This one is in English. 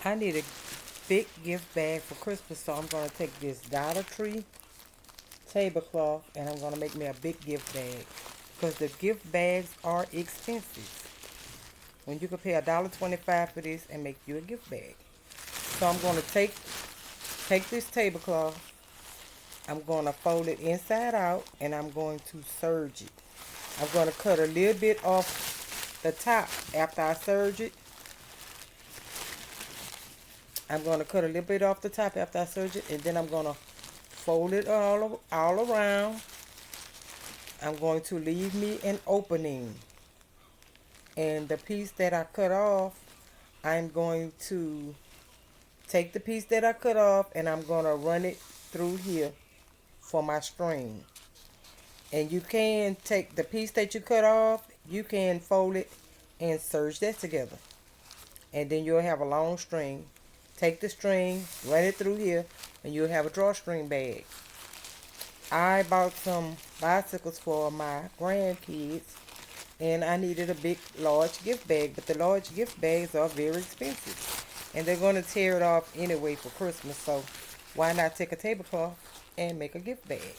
I need a big gift bag for Christmas, so I'm going to take this Dollar Tree tablecloth and I'm going to make me a big gift bag because the gift bags are expensive. When you can pay $1.25 for this and make you a gift bag. So I'm going to take this tablecloth, I'm going to fold it inside out and I'm going to serge it. I'm going to cut a little bit off the top after I serge it. I'm going to cut a little bit off the top after I serge it, and then I'm going to fold it all around. I'm going to leave me an opening. And the piece that I cut off, I'm going to take the piece that I cut off and I'm going to run it through here for my string. And you can take the piece that you cut off, you can fold it and serge that together. And then you'll have a long string. Take the string, run it through here, and you'll have a drawstring bag. I bought some bicycles for my grandkids, and I needed a big, large gift bag, but the large gift bags are very expensive. And they're going to tear it off anyway for Christmas, so why not take a tablecloth and make a gift bag?